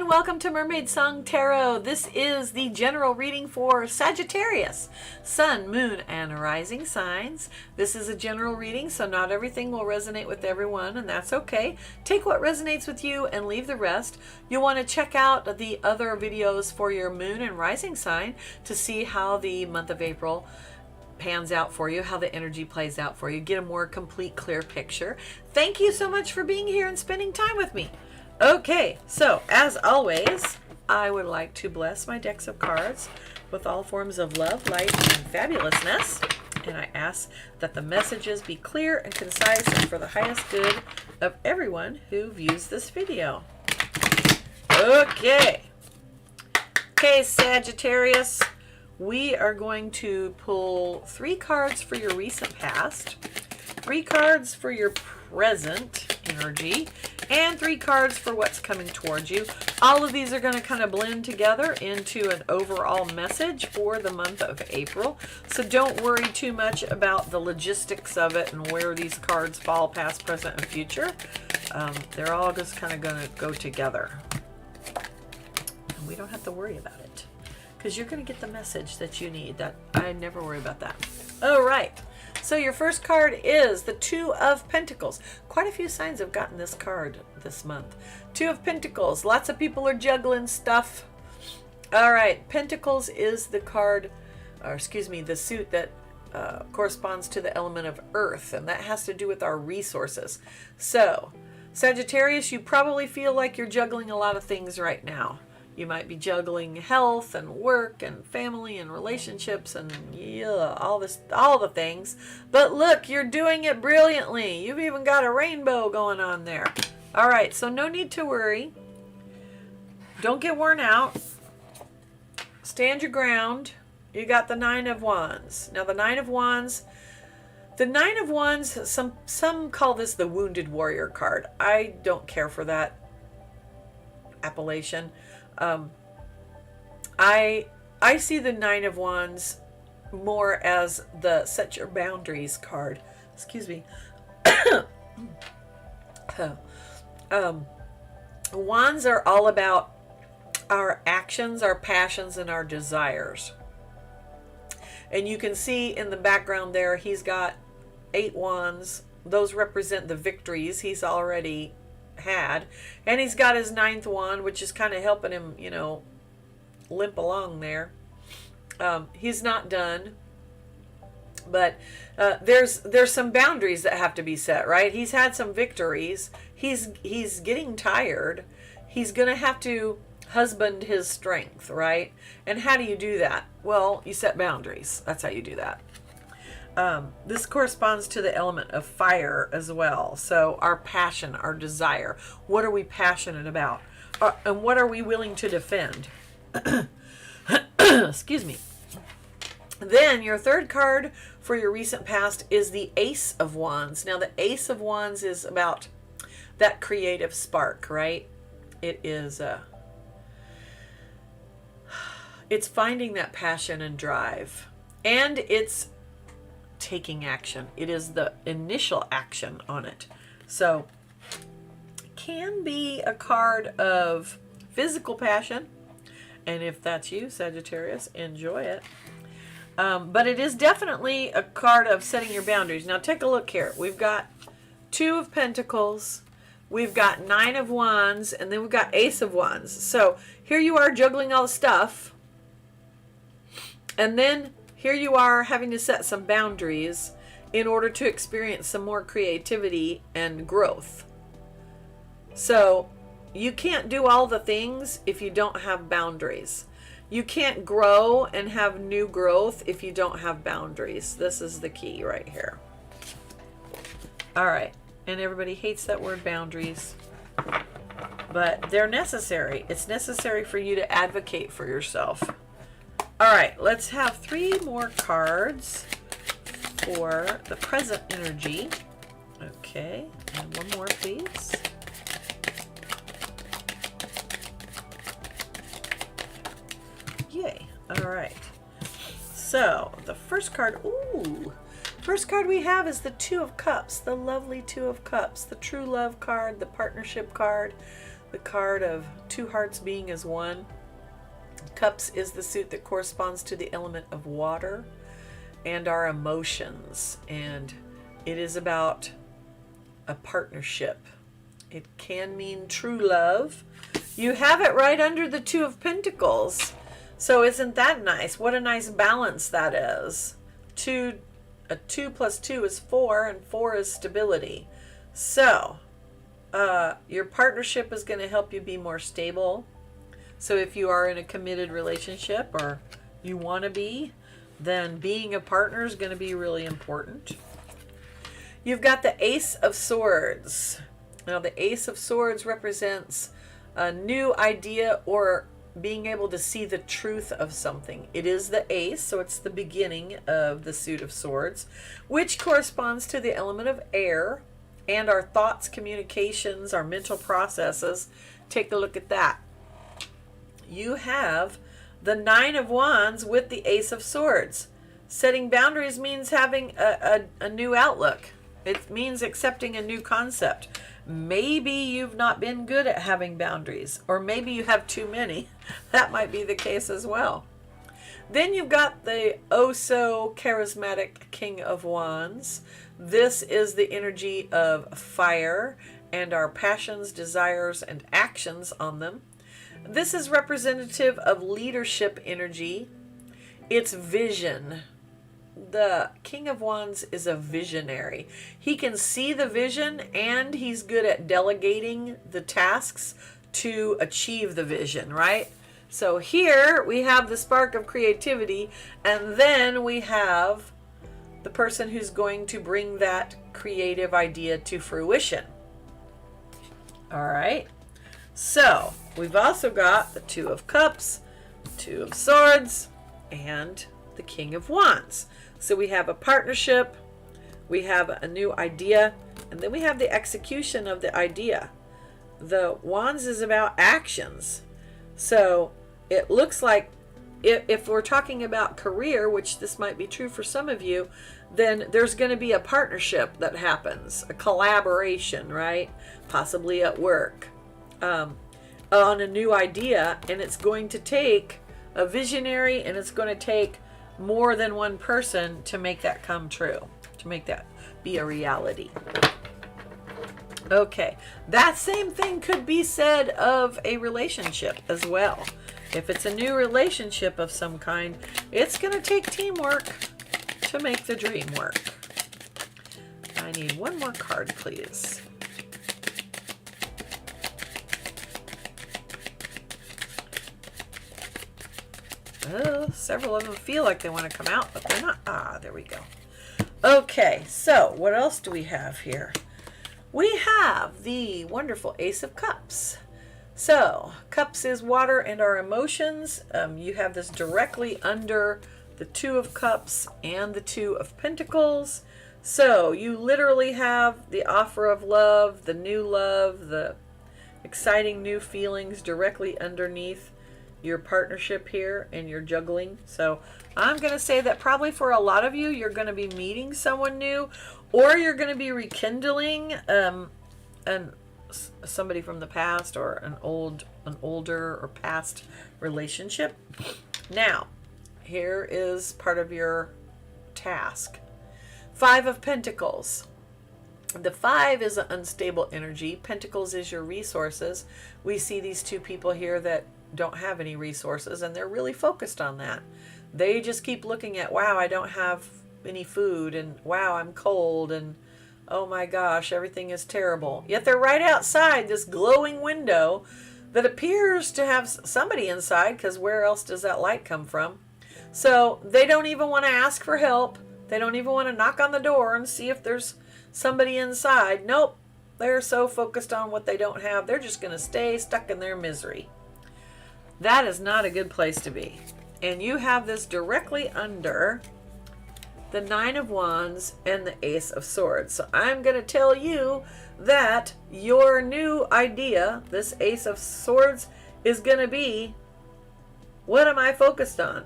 welcome to Mermaid Song Tarot. This is the general reading for Sagittarius, Sun, Moon, and Rising signs. This is a general reading, so not everything will resonate with everyone, and that's okay. Take what resonates with you and leave the rest. You'll want to check out the other videos for your Moon and Rising sign to see how the month of April pans out for you, how the energy plays out for you, get a more complete, clear picture. Thank you so much for being here and spending time with me. Okay, so as always, I would like to bless my decks of cards with all forms of love, light, and fabulousness. And I ask that the messages be clear and concise and for the highest good of everyone who views this video. Okay, Sagittarius, we are going to pull 3 cards for your recent past, 3 cards for your present energy, and 3 cards for what's coming towards you. All of these are going to kind of blend together into an overall message for the month of April. So don't worry too much about the logistics of it and where these cards fall, past, present, and future. They're all just kind of going to go together. And we don't have to worry about it because you're going to get the message that you need. That I never worry about that. All right. So your first card is the 2 of Pentacles. Quite a few signs have gotten this card this month. 2 of Pentacles. Lots of people are juggling stuff. All right. Pentacles is the card, or excuse me, the suit that corresponds to the element of Earth. And that has to do with our resources. So, Sagittarius, you probably feel like you're juggling a lot of things right now. You might be juggling health and work and family and relationships and all the things. But look, you're doing it brilliantly. You've even got a rainbow going on there. All right, so no need to worry. Don't get worn out. Stand your ground. You got the 9 of Wands. Now the 9 of Wands, some call this the Wounded Warrior card. I don't care for that appellation. I see the 9 of Wands more as the set your boundaries card. Excuse me. Wands are all about our actions, our passions, and our desires. And you can see in the background there, he's got 8 wands. Those represent the victories he's already had. And he's got his 9th wand, which is kind of helping him, limp along there. He's not done, but there's some boundaries that have to be set, right? He's had some victories. He's getting tired. He's gonna have to husband his strength, right? And how do you do that? Well, you set boundaries. That's how you do that. This corresponds to the element of fire as well. So our passion, our desire, what are we passionate about? And what are we willing to defend? Excuse me. Then your third card for your recent past is the Ace of Wands. Now the Ace of Wands is about that creative spark, right? It is it's finding that passion and drive, and it's taking action. It is the initial action on it. So it can be a card of physical passion, and if that's you, Sagittarius, enjoy it. But it is definitely a card of setting your boundaries. Now take a look here. We've got 2 of Pentacles, we've got 9 of Wands, and then we've got Ace of Wands. So here you are juggling all the stuff, and then here you are having to set some boundaries in order to experience some more creativity and growth. So you can't do all the things if you don't have boundaries. You can't grow and have new growth if you don't have boundaries. This is the key right here. All right. And everybody hates that word boundaries, but they're necessary. It's necessary for you to advocate for yourself. All right, let's have 3 more cards for the present energy. Okay, and 1 more, please. Yay. All right. So the first card, first card we have is the 2 of Cups, the lovely 2 of Cups, the true love card, the partnership card. the card of two hearts being as one. Cups is the suit that corresponds to the element of water and our emotions. And it is about a partnership. It can mean true love. You have it right under the Two of Pentacles. So isn't that nice? What a nice balance that is. A 2 plus 2 is 4, and 4 is stability. So your partnership is going to help you be more stable. So if you are in a committed relationship, or you want to be, then being a partner is going to be really important. You've got the Ace of Swords. Now the Ace of Swords represents a new idea or being able to see the truth of something. It is the ace, so it's the beginning of the suit of swords, which corresponds to the element of air and our thoughts, communications, our mental processes. Take a look at that. You have the Nine of Wands with the Ace of Swords. Setting boundaries means having a new outlook. It means accepting a new concept. Maybe you've not been good at having boundaries, or maybe you have too many. That might be the case as well. Then you've got the oh so charismatic King of Wands. This is the energy of fire and our passions, desires, and actions on them. This is representative of leadership energy. It's vision. The King of Wands is a visionary. He can see the vision, and he's good at delegating the tasks to achieve the vision, right? So here we have the spark of creativity, and then we have the person who's going to bring that creative idea to fruition. All right. So we've also got the Two of Cups, Two of Swords, and the King of Wands. So we have a partnership, we have a new idea, and then we have the execution of the idea. The Wands is about actions. So it looks like if we're talking about career, which this might be true for some of you, then there's going to be a partnership that happens, a collaboration, right? Possibly at work, on a new idea, and it's going to take a visionary, and it's going to take more than one person to make that come true, to make that be a reality. Okay, that same thing could be said of a relationship as well. If it's a new relationship of some kind, it's going to take teamwork to make the dream work. I need one more card, please. Several of them feel like they want to come out, but they're not. Ah, there we go. Okay, so what else do we have here? We have the wonderful Ace of Cups. So, Cups is water and our emotions. You have this directly under the Two of Cups and the Two of Pentacles. So, you literally have the offer of love, the exciting new feelings directly underneath your partnership here, and you're juggling. So I'm going to say that probably for a lot of you, you're going to be meeting someone new, or you're going to be rekindling somebody from the past, or an older or past relationship. Now, here is part of your task. Five of Pentacles. The 5 is an unstable energy. Pentacles is your resources. We see these two people here that don't have any resources, and they're really focused on that. They just keep looking at, wow, I don't have any food, and wow, I'm cold, and oh my gosh, everything is terrible. Yet they're right outside this glowing window that appears to have somebody inside, because where else does that light come from? So they don't even want to ask for help. They don't even want to knock on the door and see if there's somebody inside. Nope. They're so focused on what they don't have, they're just going to stay stuck in their misery. That is not a good place to be. And you have this directly under the Nine of Wands and the Ace of Swords. So I'm going to tell you that your new idea, this Ace of Swords, is going to be, what am I focused on?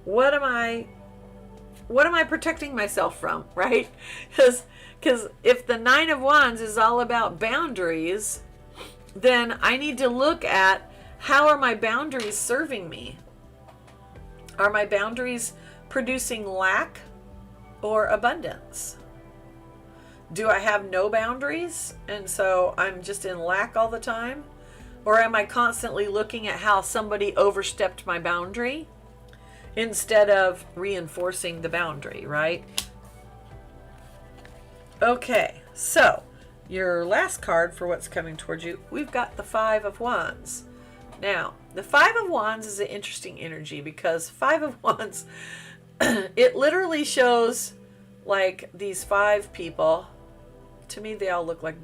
What am I protecting myself from, right? Because if the Nine of Wands is all about boundaries, then I need to look at, how are my boundaries serving me? Are my boundaries producing lack or abundance? Do I have no boundaries and so I'm just in lack all the time? Or am I constantly looking at how somebody overstepped my boundary instead of reinforcing the boundary, right? Okay, so your last card for what's coming towards you, we've got the Five of Wands. Now, the Five of Wands is an interesting energy because Five of Wands, it literally shows like these five people. To me, they all look like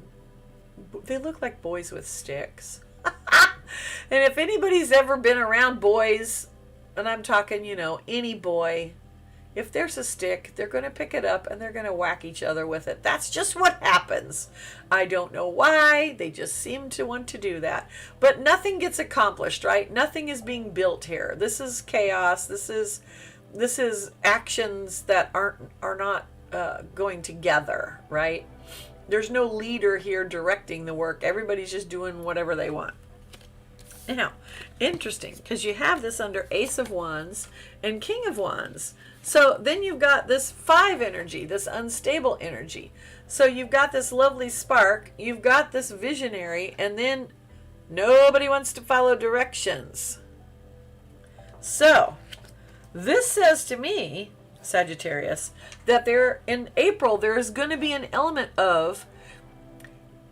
boys with sticks. And if anybody's ever been around boys, and I'm talking, any boy, if there's a stick, they're going to pick it up and they're going to whack each other with it. That's just what happens. I don't know why. They just seem to want to do that. But nothing gets accomplished, right? Nothing is being built here. This is chaos. This is actions that are not going together, right? There's no leader here directing the work. Everybody's just doing whatever they want. Now, interesting, because you have this under Ace of Wands and King of Wands. So then you've got this 5 energy, this unstable energy. So you've got this lovely spark, you've got this visionary, and then nobody wants to follow directions. So this says to me, Sagittarius, that in April there is going to be an element of,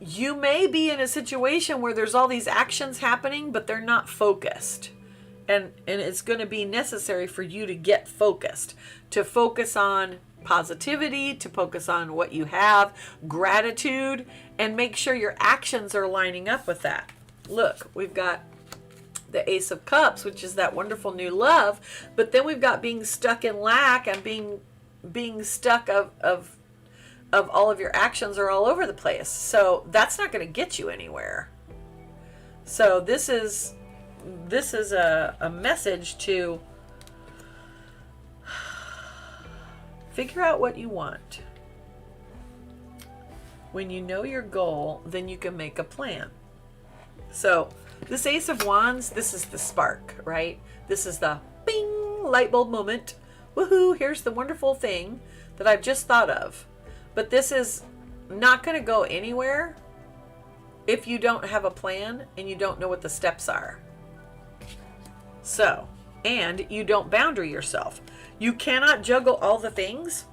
you may be in a situation where there's all these actions happening, but they're not focused. And it's going to be necessary for you to get focused, to focus on positivity, to focus on what you have, gratitude, and make sure your actions are lining up with that. Look, we've got the Ace of Cups, which is that wonderful new love, but then we've got being stuck in lack and being stuck of all of your actions are all over the place. So that's not going to get you anywhere. So this is a message to figure out what you want. When you know your goal, then you can make a plan. So this Ace of Wands, this is the spark, right? This is the bing, light bulb moment. Woohoo, here's the wonderful thing that I've just thought of. But this is not going to go anywhere if you don't have a plan and you don't know what the steps are. So, and you don't boundary yourself. You cannot juggle all the things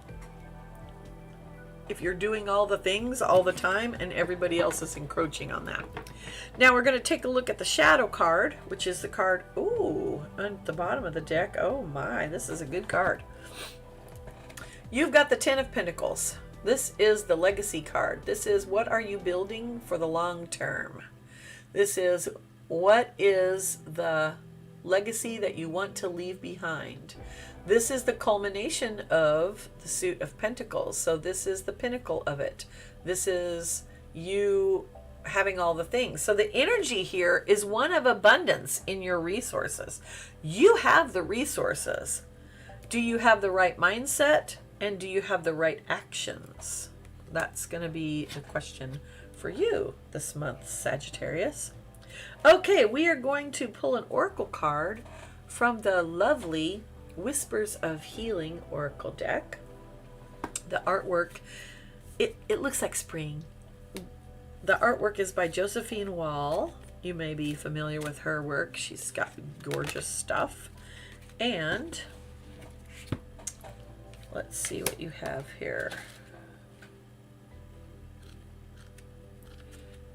if you're doing all the things all the time and everybody else is encroaching on that. Now we're going to take a look at the shadow card, which is the card, ooh, on the bottom of the deck. Oh my, this is a good card. You've got the Ten of Pentacles. This is the legacy card. This is, what are you building for the long term? This is, what is the legacy that you want to leave behind? This is the culmination of the Suit of Pentacles. So this is the pinnacle of it. This is you having all the things. So the energy here is one of abundance in your resources. You have the resources. Do you have the right mindset? And do you have the right actions? That's going to be the question for you this month, Sagittarius. Okay, we are going to pull an oracle card from the lovely Whispers of Healing oracle deck. The artwork, it looks like spring. The artwork is by Josephine Wall. You may be familiar with her work. She's got gorgeous stuff. And let's see what you have here.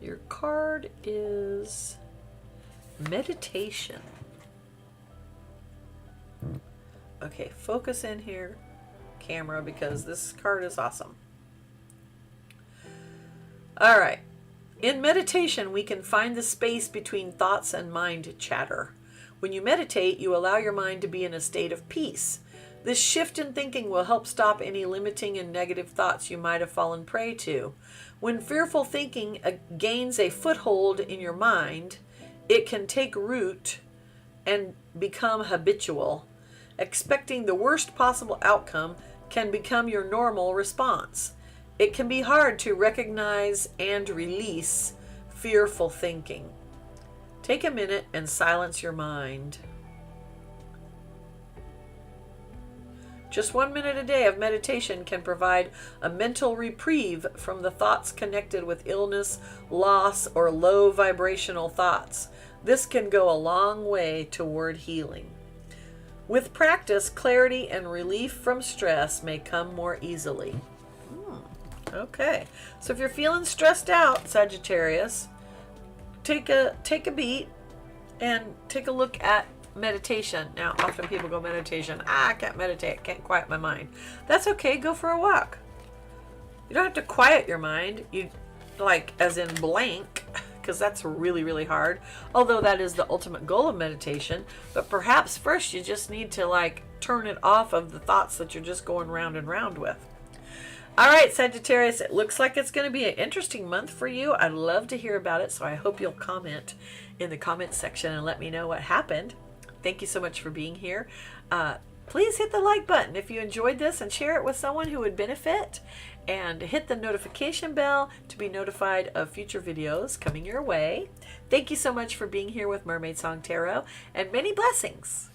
Your card is meditation. Okay, focus in here, camera, because this card is awesome. All right. In meditation, we can find the space between thoughts and mind chatter. When you meditate, you allow your mind to be in a state of peace. This shift in thinking will help stop any limiting and negative thoughts you might have fallen prey to. When fearful thinking gains a foothold in your mind, it can take root and become habitual. Expecting the worst possible outcome can become your normal response. It can be hard to recognize and release fearful thinking. Take a minute and silence your mind. Just 1 minute a day of meditation can provide a mental reprieve from the thoughts connected with illness, loss, or low vibrational thoughts. This can go a long way toward healing. With practice, clarity and relief from stress may come more easily. Okay, so if you're feeling stressed out, Sagittarius, take a beat and take a look at meditation. Now, often people go meditation. I can't meditate, can't quiet my mind. That's okay, go for a walk. You don't have to quiet your mind, you like as in blank, because that's really, really hard. Although that is the ultimate goal of meditation. But perhaps first you just need to like turn it off of the thoughts that you're just going round and round with. All right, Sagittarius, it looks like it's going to be an interesting month for you. I'd love to hear about it, so I hope you'll comment in the comments section and let me know what happened. Thank you so much for being here. Please hit the like button if you enjoyed this and share it with someone who would benefit. And hit the notification bell to be notified of future videos coming your way. Thank you so much for being here with Mermaid Song Tarot, and many blessings.